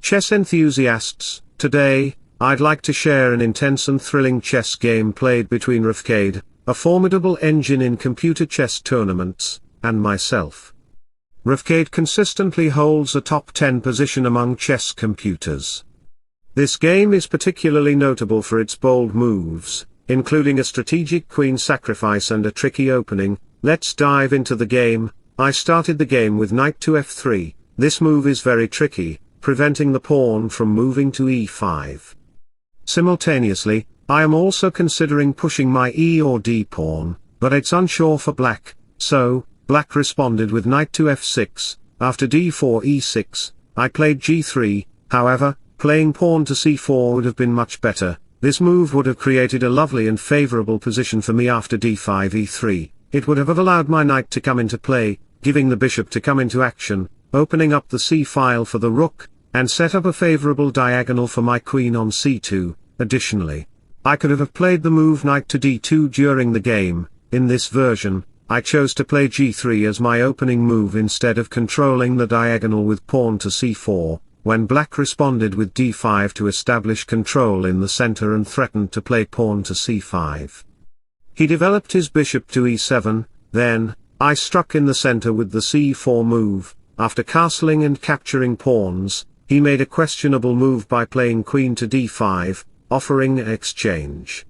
Chess enthusiasts, today, I'd like to share an intense and thrilling chess game played between Rofchade, a formidable engine in computer chess tournaments, and myself. Rofchade consistently holds a top 10 position among chess computers. This game is particularly notable for its bold moves, including a strategic queen sacrifice and a tricky opening. Let's dive into the game. I started the game with knight to f3. This move is very tricky, preventing the pawn from moving to e5. Simultaneously, I am also considering pushing my e or d pawn, but it's unsure for black, so black responded with knight to f6. After d4 e6, I played g3. However, playing pawn to c4 would have been much better. This move would have created a lovely and favorable position for me. After d5 e3, it would have allowed my knight to come into play, giving the bishop to come into action, opening up the c-file for the rook, and set up a favorable diagonal for my queen on c2. Additionally, I could have played the move knight to d2 during the game. In this version, I chose to play g3 as my opening move instead of controlling the diagonal with pawn to c4, when black responded with d5 to establish control in the center and threatened to play pawn to c5. He developed his bishop to e7, then, I struck in the center with the c4 move. After castling and capturing pawns, he made a questionable move by playing queen to d5, offering an exchange.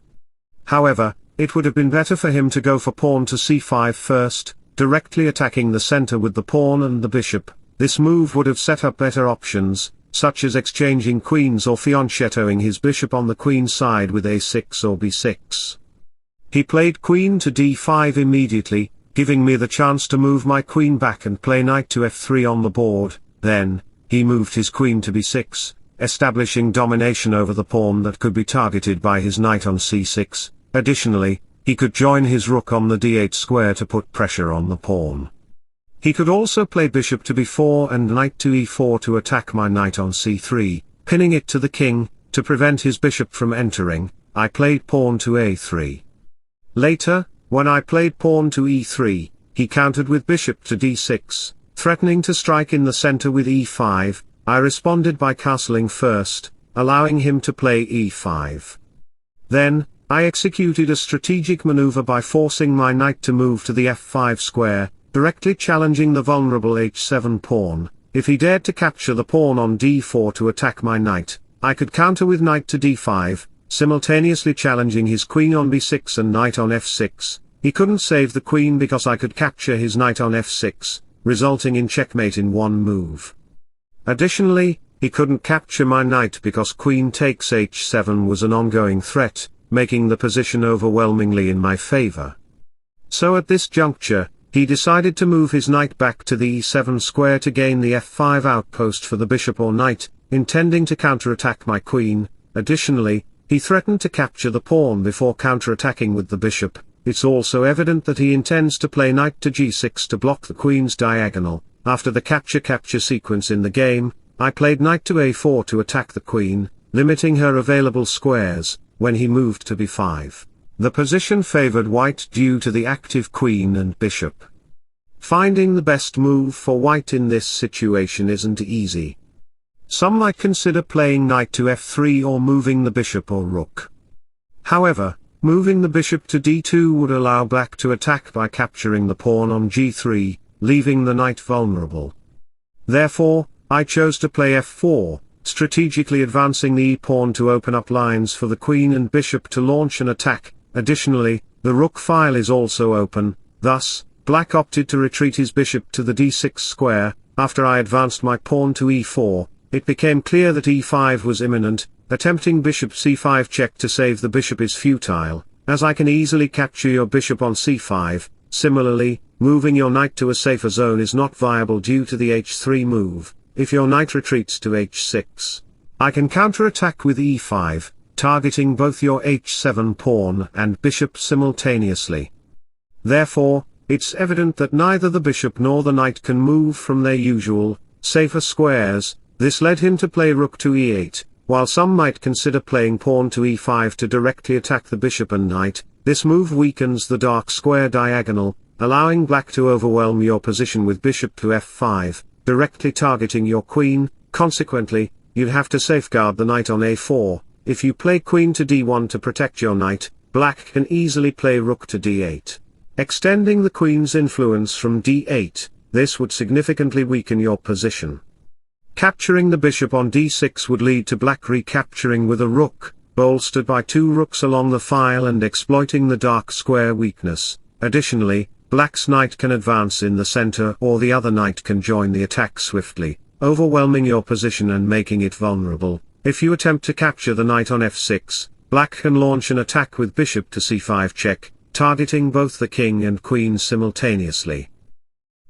However, it would have been better for him to go for pawn to c5 first, directly attacking the center with the pawn and the bishop. This move would have set up better options, such as exchanging queens or fianchettoing his bishop on the queen side with a6 or b6. He played queen to d5 immediately, giving me the chance to move my queen back and play knight to f3 on the board. Then, he moved his queen to b6, establishing domination over the pawn that could be targeted by his knight on c6. Additionally, he could join his rook on the d8 square to put pressure on the pawn. He could also play bishop to b4 and knight to e4 to attack my knight on c3, pinning it to the king. To prevent his bishop from entering, I played pawn to a3. Later, when I played pawn to e3, he countered with bishop to d6, threatening to strike in the center with e5. I responded by castling first, allowing him to play e5. Then, I executed a strategic maneuver by forcing my knight to move to the f5 square, directly challenging the vulnerable h7 pawn. If he dared to capture the pawn on d4 to attack my knight, I could counter with knight to d5, simultaneously challenging his queen on b6 and knight on f6. He couldn't save the queen because I could capture his knight on f6, resulting in checkmate in one move. Additionally, he couldn't capture my knight because queen takes h7 was an ongoing threat, making the position overwhelmingly in my favor. So at this juncture, he decided to move his knight back to the e7 square to gain the f5 outpost for the bishop or knight, intending to counterattack my queen. Additionally, he threatened to capture the pawn before counterattacking with the bishop. It's also evident that he intends to play knight to g6 to block the queen's diagonal. After the capture-capture sequence in the game, I played knight to a4 to attack the queen, limiting her available squares. When he moved to b5, the position favored white due to the active queen and bishop. Finding the best move for white in this situation isn't easy. Some might consider playing knight to f3 or moving the bishop or rook. However, moving the bishop to d2 would allow black to attack by capturing the pawn on g3, leaving the knight vulnerable. Therefore, I chose to play f4, strategically advancing the e-pawn to open up lines for the queen and bishop to launch an attack. Additionally, the rook file is also open. Thus, black opted to retreat his bishop to the d6 square. After I advanced my pawn to e4, it became clear that e5 was imminent. Attempting bishop c5 check to save the bishop is futile, as I can easily capture your bishop on c5. Similarly, moving your knight to a safer zone is not viable due to the h3 move. If your knight retreats to h6, I can counterattack with e5, targeting both your h7 pawn and bishop simultaneously. Therefore, it's evident that neither the bishop nor the knight can move from their usual, safer squares. This led him to play rook to e8. While some might consider playing pawn to e5 to directly attack the bishop and knight, this move weakens the dark square diagonal, allowing black to overwhelm your position with bishop to f5, directly targeting your queen. Consequently, you'd have to safeguard the knight on a4. If you play queen to d1 to protect your knight, black can easily play rook to d8. Extending the queen's influence from d8, this would significantly weaken your position. Capturing the bishop on d6 would lead to black recapturing with a rook, bolstered by two rooks along the file and exploiting the dark square weakness. Additionally, black's knight can advance in the center or the other knight can join the attack swiftly, overwhelming your position and making it vulnerable. If you attempt to capture the knight on f6, black can launch an attack with bishop to c5 check, targeting both the king and queen simultaneously.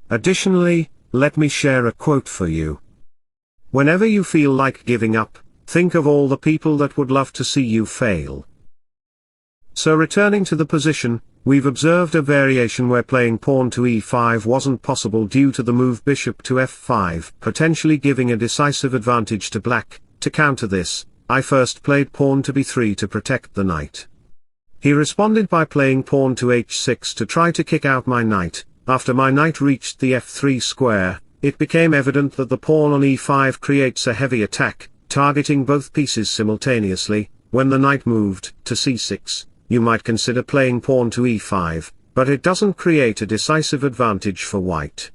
Additionally, let me share a quote for you. Whenever you feel like giving up, think of all the people that would love to see you fail. So returning to the position, we've observed a variation where playing pawn to e5 wasn't possible due to the move bishop to f5, potentially giving a decisive advantage to black. To counter this, I first played pawn to b3 to protect the knight. He responded by playing pawn to h6 to try to kick out my knight. After my knight reached the f3 square, it became evident that the pawn on e5 creates a heavy attack, targeting both pieces simultaneously. When the knight moved to c6, you might consider playing pawn to e5, but it doesn't create a decisive advantage for white.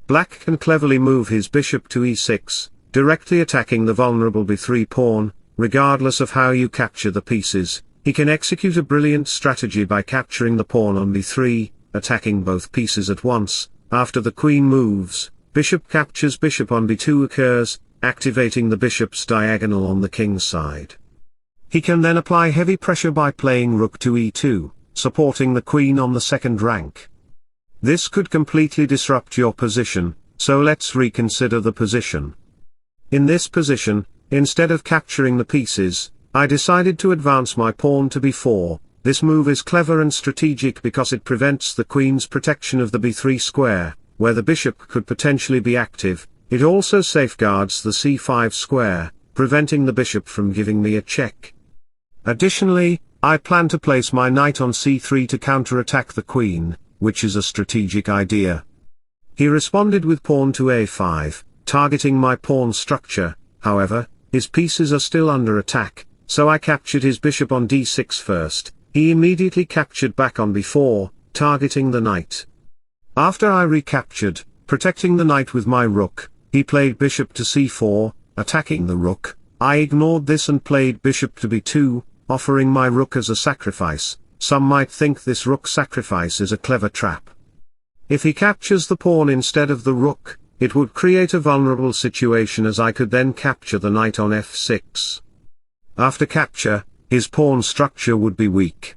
Black can cleverly move his bishop to e6, directly attacking the vulnerable b3 pawn. Regardless of how you capture the pieces, he can execute a brilliant strategy by capturing the pawn on b3, attacking both pieces at once. After the queen moves, bishop captures bishop on b2 occurs, activating the bishop's diagonal on the king's side. He can then apply heavy pressure by playing rook to e2, supporting the queen on the second rank. This could completely disrupt your position, so let's reconsider the position. In this position, instead of capturing the pieces, I decided to advance my pawn to b4. This move is clever and strategic because it prevents the queen's protection of the b3 square, where the bishop could potentially be active. It also safeguards the c5 square, preventing the bishop from giving me a check. Additionally, I plan to place my knight on c3 to counterattack the queen, which is a strategic idea. He responded with pawn to a5, targeting my pawn structure. However, his pieces are still under attack, so I captured his bishop on d6 first. He immediately captured back on b4, targeting the knight. After I recaptured, protecting the knight with my rook, he played bishop to c4, attacking the rook. I ignored this and played bishop to b2, offering my rook as a sacrifice. Some might think this rook sacrifice is a clever trap. If he captures the pawn instead of the rook, it would create a vulnerable situation as I could then capture the knight on f6. After capture, his pawn structure would be weak.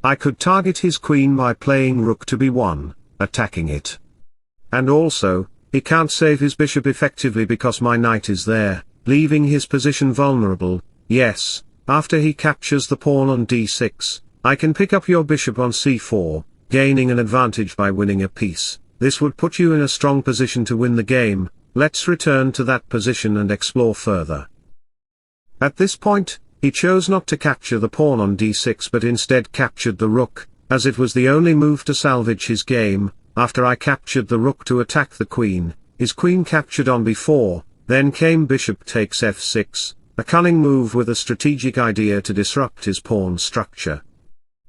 I could target his queen by playing rook to b1, attacking it. And also, he can't save his bishop effectively because my knight is there, leaving his position vulnerable. Yes, after he captures the pawn on d6, I can pick up your bishop on c4, gaining an advantage by winning a piece. This would put you in a strong position to win the game. Let's return to that position and explore further. At this point, he chose not to capture the pawn on d6 but instead captured the rook, as it was the only move to salvage his game. After I captured the rook to attack the queen, his queen captured on b4, then came bishop takes f6, a cunning move with a strategic idea to disrupt his pawn structure.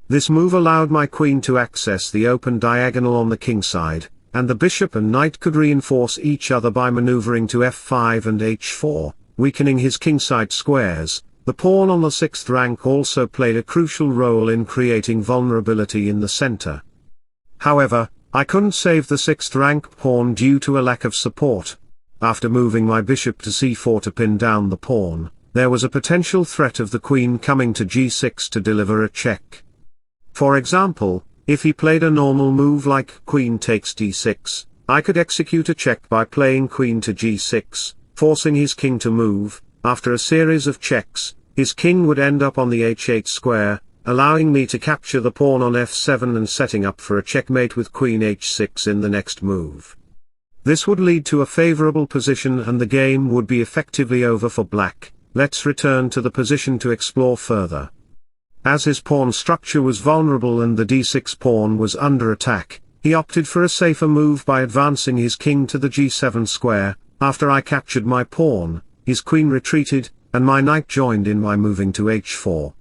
This move allowed my queen to access the open diagonal on the king side, and the bishop and knight could reinforce each other by maneuvering to f5 and h4, weakening his kingside squares. The pawn on the 6th rank also played a crucial role in creating vulnerability in the center. However, I couldn't save the 6th rank pawn due to a lack of support. After moving my bishop to c4 to pin down the pawn, there was a potential threat of the queen coming to g6 to deliver a check. For example, if he played a normal move like queen takes d6, I could execute a check by playing queen to g6, forcing his king to move. After a series of checks, his king would end up on the h8 square, allowing me to capture the pawn on f7 and setting up for a checkmate with queen h6 in the next move. This would lead to a favorable position and the game would be effectively over for black. Let's return to the position to explore further. As his pawn structure was vulnerable and the d6 pawn was under attack, he opted for a safer move by advancing his king to the g7 square. After I captured my pawn, his queen retreated, and my knight joined in by moving to h4.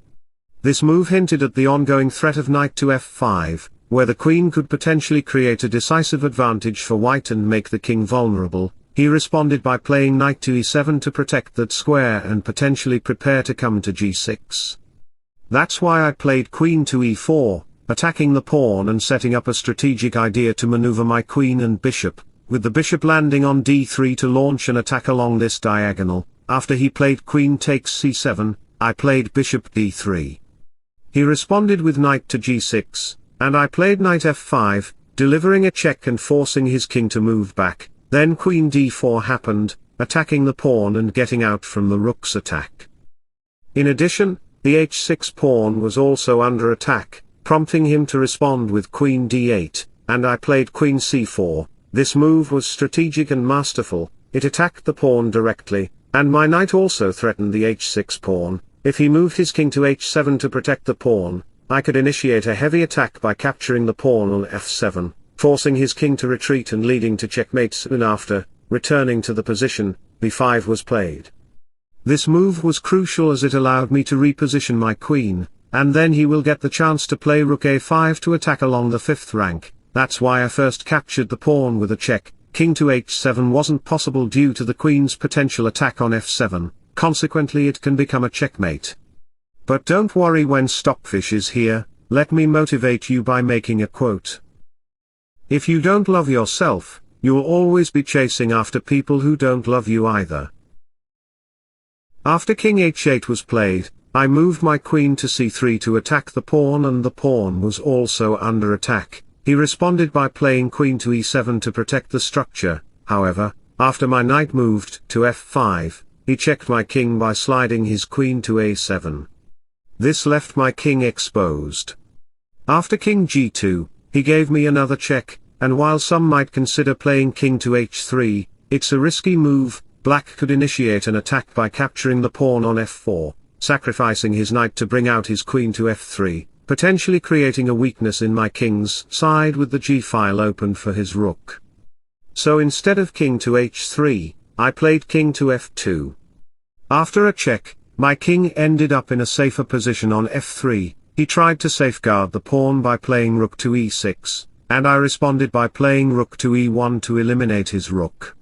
This move hinted at the ongoing threat of knight to f5, where the queen could potentially create a decisive advantage for white and make the king vulnerable. He responded by playing knight to e7 to protect that square and potentially prepare to come to g6. That's why I played queen to e4, attacking the pawn and setting up a strategic idea to maneuver my queen and bishop, with the bishop landing on d3 to launch an attack along this diagonal. After he played queen takes c7, I played bishop d3. He responded with knight to g6, and I played knight f5, delivering a check and forcing his king to move back. Then queen d4 happened, attacking the pawn and getting out from the rook's attack. In addition, the h6 pawn was also under attack, prompting him to respond with queen d8, and I played queen c4. This move was strategic and masterful. It attacked the pawn directly, and my knight also threatened the h6 pawn. If he moved his king to h7 to protect the pawn, I could initiate a heavy attack by capturing the pawn on f7, forcing his king to retreat and leading to checkmate. Soon after, returning to the position, b5 was played. This move was crucial as it allowed me to reposition my queen, and then he will get the chance to play rook a5 to attack along the 5th rank. That's why I first captured the pawn with a check. King to h7 wasn't possible due to the queen's potential attack on f7, consequently it can become a checkmate. But don't worry when Stockfish is here, let me motivate you by making a quote. If you don't love yourself, you'll always be chasing after people who don't love you either. After king h8 was played, I moved my queen to c3 to attack the pawn, and the pawn was also under attack. He responded by playing queen to e7 to protect the structure. However, after my knight moved to f5, he checked my king by sliding his queen to a7. This left my king exposed. After king g2, he gave me another check, and while some might consider playing king to h3, it's a risky move. Black could initiate an attack by capturing the pawn on f4, sacrificing his knight to bring out his queen to f3, potentially creating a weakness in my king's side with the g-file open for his rook. So instead of king to h3, I played king to f2. After a check, my king ended up in a safer position on f3. He tried to safeguard the pawn by playing rook to e6, and I responded by playing rook to e1 to eliminate his rook.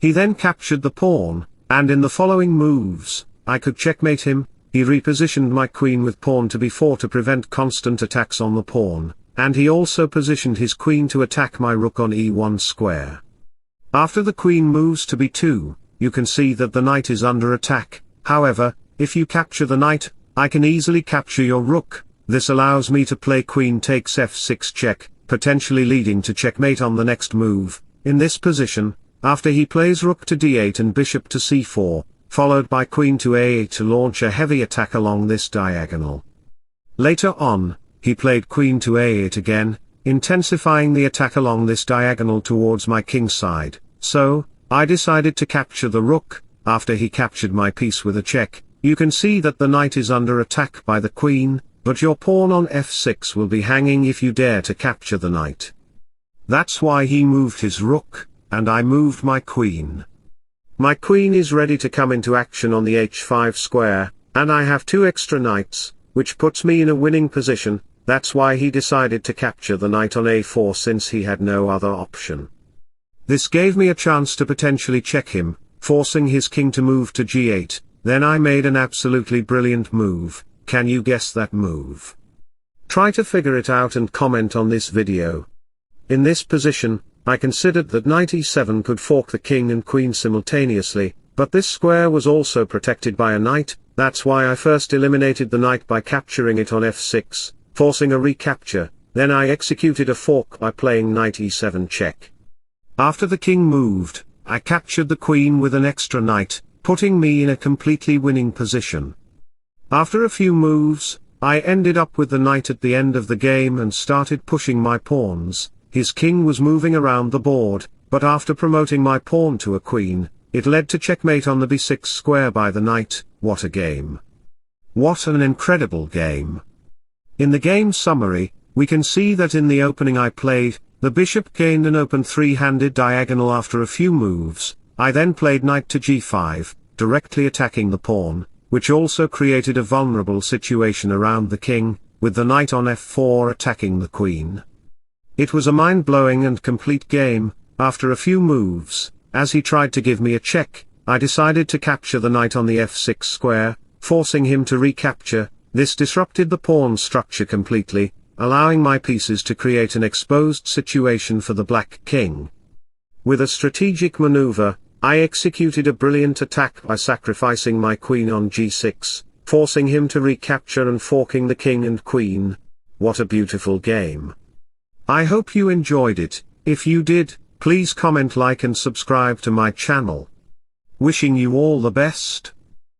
He then captured the pawn, and in the following moves, I could checkmate him. He repositioned my queen with pawn to b4 to prevent constant attacks on the pawn, and he also positioned his queen to attack my rook on e1 square. After the queen moves to b2, you can see that the knight is under attack. However, if you capture the knight, I can easily capture your rook. This allows me to play queen takes f6 check, potentially leading to checkmate on the next move. In this position, after he plays rook to d8 and bishop to c4, followed by queen to a8 to launch a heavy attack along this diagonal. Later on, he played queen to a8 again, intensifying the attack along this diagonal towards my king's side. So, I decided to capture the rook. After he captured my piece with a check, you can see that the knight is under attack by the queen, but your pawn on f6 will be hanging if you dare to capture the knight. That's why he moved his rook, and I moved my queen. My queen is ready to come into action on the h5 square, and I have 2 extra knights, which puts me in a winning position. That's why he decided to capture the knight on a4 since he had no other option. This gave me a chance to potentially check him, forcing his king to move to g8. Then I made an absolutely brilliant move. Can you guess that move? Try to figure it out and comment on this video. In this position, I considered that knight e7 could fork the king and queen simultaneously, but this square was also protected by a knight. That's why I first eliminated the knight by capturing it on f6, forcing a recapture. Then I executed a fork by playing knight e7 check. After the king moved, I captured the queen with an extra knight, putting me in a completely winning position. After a few moves, I ended up with the knight at the end of the game and started pushing my pawns. His king was moving around the board, but after promoting my pawn to a queen, it led to checkmate on the b6 square by the knight. What a game! What an incredible game! In the game summary, we can see that in the opening I played, the bishop gained an open three-handed diagonal after a few moves. I then played knight to g5, directly attacking the pawn, which also created a vulnerable situation around the king, with the knight on f4 attacking the queen. It was a mind-blowing and complete game. After a few moves, as he tried to give me a check, I decided to capture the knight on the f6 square, forcing him to recapture. This disrupted the pawn structure completely, allowing my pieces to create an exposed situation for the black king. With a strategic maneuver, I executed a brilliant attack by sacrificing my queen on g6, forcing him to recapture and forking the king and queen. What a beautiful game. I hope you enjoyed it. If you did, please comment, like and subscribe to my channel. Wishing you all the best.